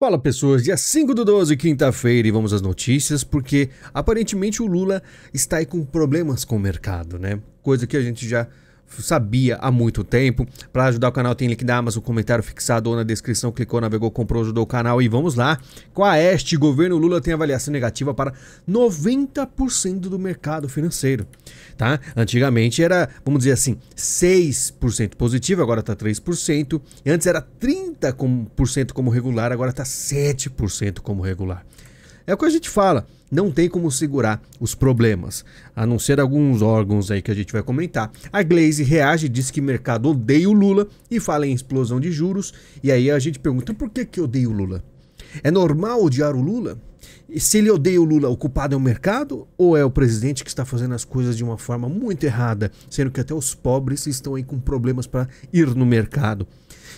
Fala pessoas, dia 5/12, quinta-feira, e vamos às notícias, porque aparentemente o Lula está aí com problemas com o mercado, né? Coisa que a gente já sabia há muito tempo. Para ajudar o canal tem link da Amazon, comentário fixado ou na descrição, clicou, navegou, comprou, ajudou o canal e vamos lá. Com a este, governo Lula tem avaliação negativa para 90% do mercado financeiro, tá? Antigamente era, vamos dizer assim, 6% positivo, agora tá 3%, e antes era 30% como regular, agora tá 7% como regular. É o que a gente fala, não tem como segurar os problemas, a não ser alguns órgãos aí que a gente vai comentar. A Glaze reage, diz que o mercado odeia o Lula e fala em explosão de juros. E aí a gente pergunta, por que odeia o Lula? É normal odiar o Lula? E se ele odeia o Lula, o culpado é o mercado ou é o presidente que está fazendo as coisas de uma forma muito errada, sendo que até os pobres estão aí com problemas para ir no mercado?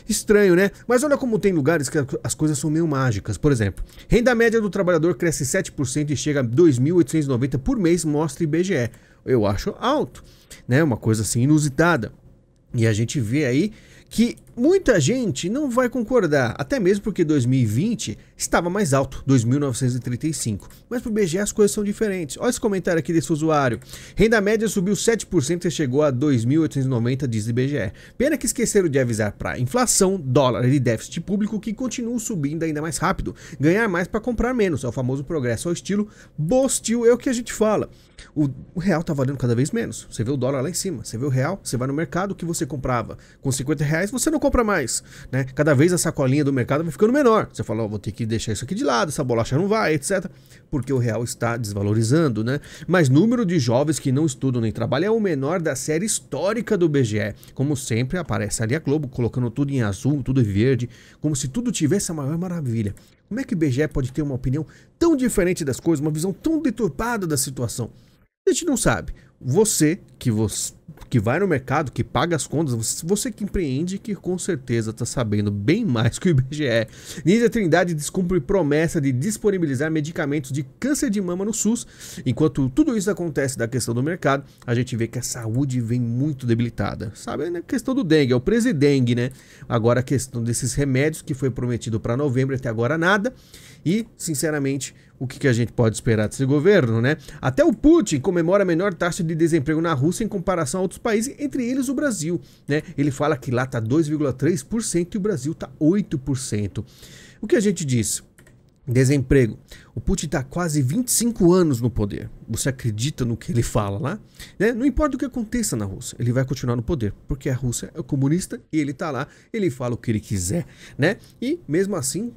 Estranho, né? Mas olha como tem lugares que as coisas são meio mágicas. Por exemplo, renda média do trabalhador cresce 7% e chega a 2.890 por mês, mostra IBGE. Eu acho alto, né? Uma coisa assim inusitada. E a gente vê aí que muita gente não vai concordar, até mesmo porque 2020 estava mais alto, 2.935. Mas para o IBGE as coisas são diferentes. Olha esse comentário aqui desse usuário. Renda média subiu 7% e chegou a 2.890, diz o IBGE. Pena que esqueceram de avisar para inflação, dólar e déficit público que continuam subindo ainda mais rápido. Ganhar mais para comprar menos. É o famoso progresso ao estilo Bostil, é o que a gente fala. O real tá valendo cada vez menos. Você vê o dólar lá em cima, você vê o real, você vai no mercado, o que você comprava com R$50, você não compra mais, né? Cada vez a sacolinha do mercado vai ficando menor. Você fala, vou ter que deixar isso aqui de lado, essa bolacha não vai, etc. Porque o real está desvalorizando, né? Mas número de jovens que não estudam nem trabalham é o menor da série histórica do IBGE. Como sempre, aparece ali a Globo colocando tudo em azul, tudo em verde, como se tudo tivesse a maior maravilha. Como é que o IBGE pode ter uma opinião tão diferente das coisas, uma visão tão deturpada da situação? A gente não sabe. Você que vai no mercado, que paga as contas, você que empreende, que com certeza está sabendo bem mais que o IBGE. Nízia Trindade descumpre promessa de disponibilizar medicamentos de câncer de mama no SUS. Enquanto tudo isso acontece da questão do mercado, a gente vê que a saúde vem muito debilitada. Sabe, a questão do dengue, é o presidengue, né? Agora a questão desses remédios que foi prometido para novembro, até agora nada. E, sinceramente, o que a gente pode esperar desse governo, né? Até o Putin comemora a menor taxa de desemprego na Rússia em comparação a outros países, entre eles o Brasil, né? Ele fala que lá tá 2,3% e o Brasil tá 8%. O que a gente diz? Desemprego. O Putin está quase 25 anos no poder. Você acredita no que ele fala lá? Né? Não importa o que aconteça na Rússia, ele vai continuar no poder, porque a Rússia é comunista e ele está lá, ele fala o que ele quiser, né? E mesmo assim,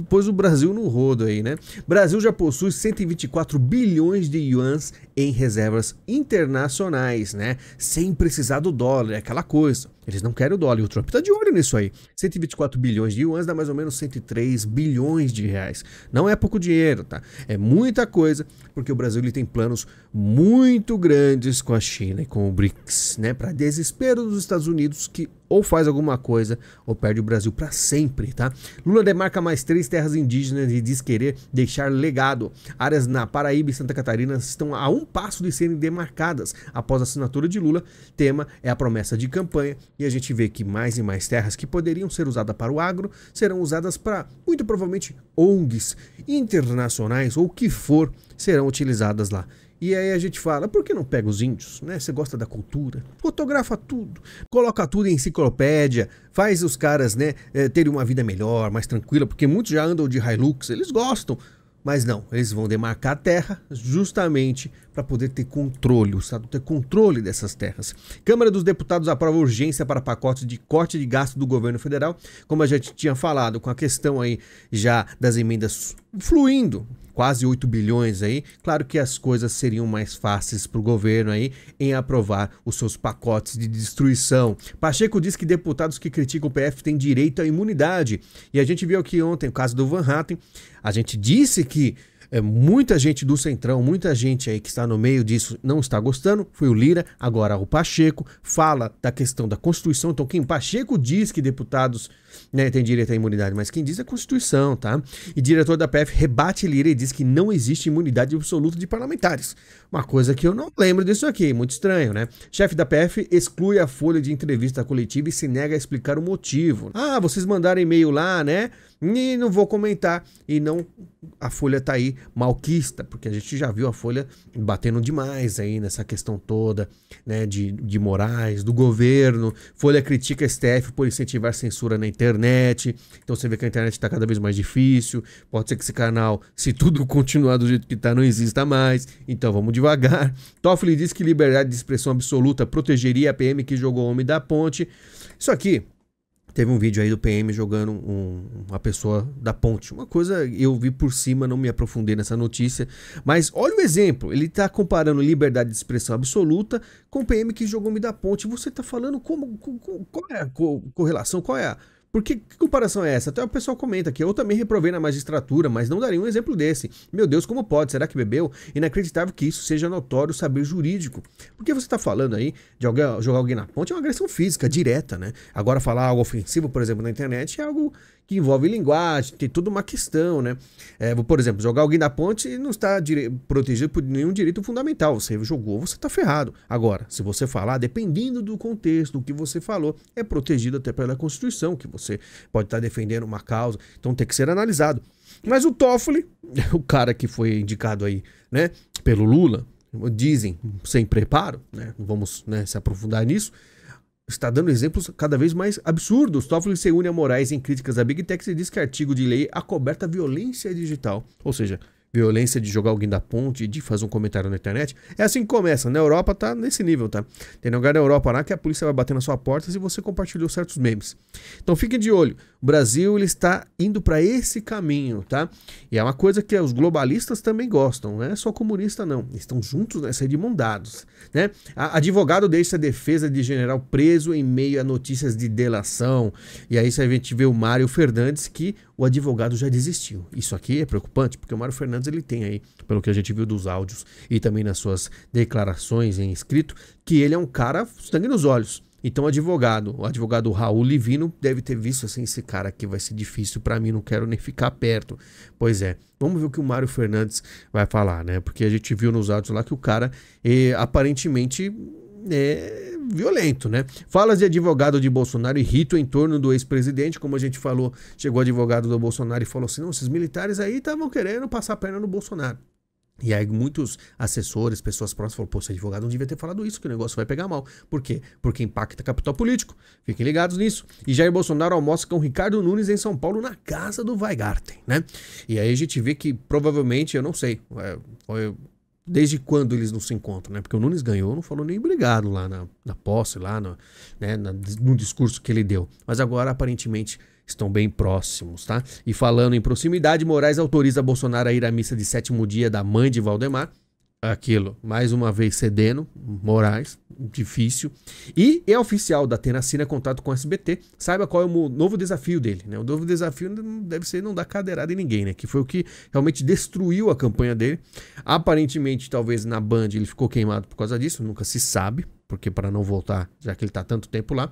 pôs o Brasil no rodo aí, né? Brasil já possui 124 bilhões de yuans em reservas internacionais, né? Sem precisar do dólar, é aquela coisa. Eles não querem o dólar e o Trump tá de olho nisso aí. 124 bilhões de yuans dá mais ou menos 103 bilhões de reais. Não é pouco dinheiro, tá? É muita coisa, porque o Brasil ele tem planos muito grandes com a China e com o BRICS, né? Para desespero dos Estados Unidos, que ou faz alguma coisa ou perde o Brasil para sempre, tá? Lula demarca mais 3 terras indígenas e diz querer deixar legado. Áreas na Paraíba e Santa Catarina estão a um passo de serem demarcadas. Após a assinatura de Lula, tema é a promessa de campanha e a gente vê que mais e mais terras que poderiam ser usadas para o agro serão usadas para, muito provavelmente, ONGs internacionais ou o que for, serão utilizadas lá. E aí a gente fala, por que não pega os índios, né? Você gosta da cultura, fotografa tudo, coloca tudo em enciclopédia, faz os caras, né, terem uma vida melhor, mais tranquila, porque muitos já andam de Hilux, eles gostam, mas não, eles vão demarcar a terra justamente para poder ter controle, o Estado ter controle dessas terras. Câmara dos Deputados aprova urgência para pacote de corte de gasto do governo federal, como a gente tinha falado, com a questão aí já das emendas fluindo, quase 8 bilhões aí, claro que as coisas seriam mais fáceis para o governo aí em aprovar os seus pacotes de destruição. Pacheco diz que deputados que criticam o PF têm direito à imunidade. E a gente viu aqui ontem o caso do Van Hatten. A gente disse que muita gente do Centrão, muita gente aí que está no meio disso não está gostando, foi o Lira, agora o Pacheco fala da questão da Constituição, então quem Pacheco diz que deputados, né, têm direito à imunidade, mas quem diz é a Constituição, tá? E diretor da PF rebate Lira e diz que não existe imunidade absoluta de parlamentares, uma coisa que eu não lembro disso aqui, muito estranho, né? Chefe da PF exclui a folha de entrevista coletiva e se nega a explicar o motivo. Ah, vocês mandaram e-mail lá, né? E não vou comentar, e não, a Folha tá aí malquista, porque a gente já viu a Folha batendo demais aí nessa questão toda, né, de Moraes, do governo. Folha critica a STF por incentivar censura na internet, então você vê que a internet tá cada vez mais difícil, pode ser que esse canal, se tudo continuar do jeito que tá, não exista mais, então vamos devagar. Toffoli diz que liberdade de expressão absoluta protegeria a PM que jogou o homem da ponte. Isso aqui... Teve um vídeo aí do PM jogando uma pessoa da ponte. Uma coisa eu vi por cima, não me aprofundei nessa notícia. Mas olha o exemplo. Ele tá comparando liberdade de expressão absoluta com o PM que jogou me da ponte. Você tá falando qual é a correlação? Qual é a... Por que comparação é essa? Até o pessoal comenta aqui, eu também reprovei na magistratura, mas não daria um exemplo desse. Meu Deus, como pode? Será que bebeu? Inacreditável que isso seja notório saber jurídico. Porque você está falando aí de jogar alguém na ponte, é uma agressão física, direta, né? Agora falar algo ofensivo, por exemplo, na internet é algo que envolve linguagem, tem toda uma questão, né? Por exemplo, jogar alguém da ponte não está protegido por nenhum direito fundamental. Você jogou, você está ferrado. Agora, se você falar, dependendo do contexto, do que você falou, é protegido até pela Constituição, que você pode estar defendendo uma causa, então tem que ser analisado. Mas o Toffoli, o cara que foi indicado aí, né, pelo Lula, dizem, sem preparo, né, não vamos, né, se aprofundar nisso, está dando exemplos cada vez mais absurdos. Toffoli se une a Moraes em críticas à Big Tech e diz que artigo de lei acoberta violência digital, ou seja, violência de jogar alguém da ponte e de fazer um comentário na internet. É assim que começa. Na Europa tá nesse nível, tá? Tem lugar na Europa lá que a polícia vai bater na sua porta se você compartilhou certos memes. Então fiquem de olho. O Brasil ele está indo para esse caminho, tá? E é uma coisa que os globalistas também gostam, não é só comunista não. Eles estão juntos nessa aí de mão dados, né? Advogado deixa a defesa de general preso em meio a notícias de delação. E aí a gente vê o Mário Fernandes que o advogado já desistiu. Isso aqui é preocupante, porque o Mário Fernandes ele tem aí, pelo que a gente viu dos áudios e também nas suas declarações em escrito, que ele é um cara sangue nos olhos. Então o advogado Raul Livino deve ter visto assim, esse cara aqui vai ser difícil para mim, não quero nem ficar perto. Pois é, vamos ver o que o Mário Fernandes vai falar, né? Porque a gente viu nos áudios lá que o cara aparentemente é violento, né? Falas de advogado de Bolsonaro irritam em torno do ex-presidente, como a gente falou, chegou o advogado do Bolsonaro e falou assim, não, esses militares aí estavam querendo passar a perna no Bolsonaro. E aí muitos assessores, pessoas próximas falaram, pô, esse advogado não devia ter falado isso, que o negócio vai pegar mal. Por quê? Porque impacta capital político. Fiquem ligados nisso. E Jair Bolsonaro almoça com Ricardo Nunes em São Paulo na casa do Weingarten, né? E aí a gente vê que provavelmente, eu não sei, desde quando eles não se encontram, né? Porque o Nunes ganhou, não falou nem obrigado lá na posse, lá no discurso que ele deu. Mas agora, aparentemente, estão bem próximos, tá? E falando em proximidade, Moraes autoriza Bolsonaro a ir à missa de 7º dia da mãe de Valdemar. Aquilo, mais uma vez cedendo, Moraes, difícil. E é oficial, da Atena assina contato com o SBT. Saiba qual é o novo desafio dele, né? O novo desafio deve ser não dar cadeirada em ninguém, né? Que foi o que realmente destruiu a campanha dele. Aparentemente, talvez na Band ele ficou queimado por causa disso, nunca se sabe, porque para não voltar, já que ele tá tanto tempo lá.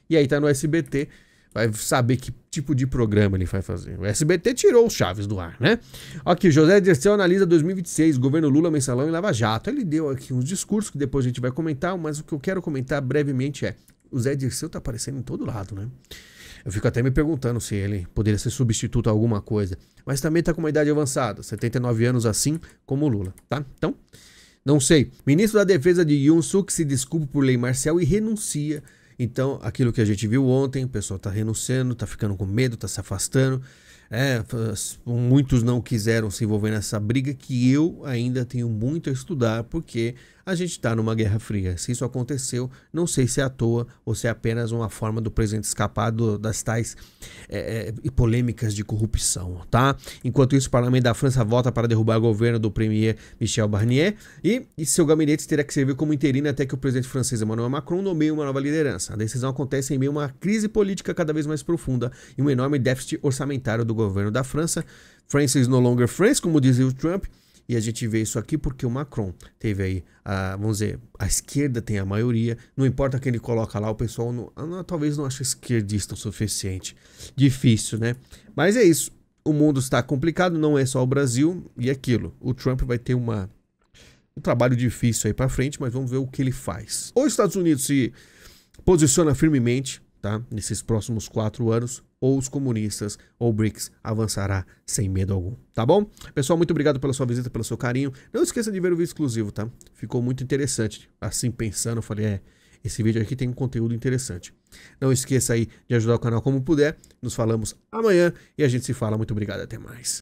E aí tá no SBT, vai saber que tipo de programa ele vai fazer. O SBT tirou os Chaves do ar, né? Aqui, José Dirceu analisa 2026, governo Lula, mensalão e Lava Jato. Ele deu aqui uns discursos que depois a gente vai comentar, mas o que eu quero comentar brevemente é, o Zé Dirceu tá aparecendo em todo lado, né? Eu fico até me perguntando se ele poderia ser substituto a alguma coisa. Mas também tá com uma idade avançada, 79 anos assim como o Lula, tá? Então, não sei. Ministro da Defesa de Yoon Suk se desculpa por lei marcial e renuncia. Então, aquilo que a gente viu ontem, o pessoal tá renunciando, tá ficando com medo, tá se afastando. Muitos não quiseram se envolver nessa briga que eu ainda tenho muito a estudar, porque a gente está numa guerra fria. Se isso aconteceu, não sei se é à toa ou se é apenas uma forma do presidente escapar das tais polêmicas de corrupção, tá? Enquanto isso, o parlamento da França vota para derrubar o governo do premier Michel Barnier e seu gabinete terá que servir como interino até que o presidente francês Emmanuel Macron nomeie uma nova liderança. A decisão acontece em meio a uma crise política cada vez mais profunda e um enorme déficit orçamentário do governo da França. France is no longer France, como dizia o Trump. E a gente vê isso aqui porque o Macron teve aí, vamos dizer, a esquerda tem a maioria, não importa quem ele coloca lá, o pessoal talvez não ache esquerdista o suficiente. Difícil, né? Mas é isso, o mundo está complicado, não é só o Brasil e aquilo. O Trump vai ter um trabalho difícil aí pra frente, mas vamos ver o que ele faz. Ou os Estados Unidos se posiciona firmemente, tá? Nesses próximos 4 anos, ou os comunistas, ou o BRICS avançará sem medo algum, tá bom? Pessoal, muito obrigado pela sua visita, pelo seu carinho. Não esqueça de ver o vídeo exclusivo, tá? Ficou muito interessante. Assim, pensando, eu falei, esse vídeo aqui tem um conteúdo interessante. Não esqueça aí de ajudar o canal como puder. Nos falamos amanhã e a gente se fala. Muito obrigado, até mais.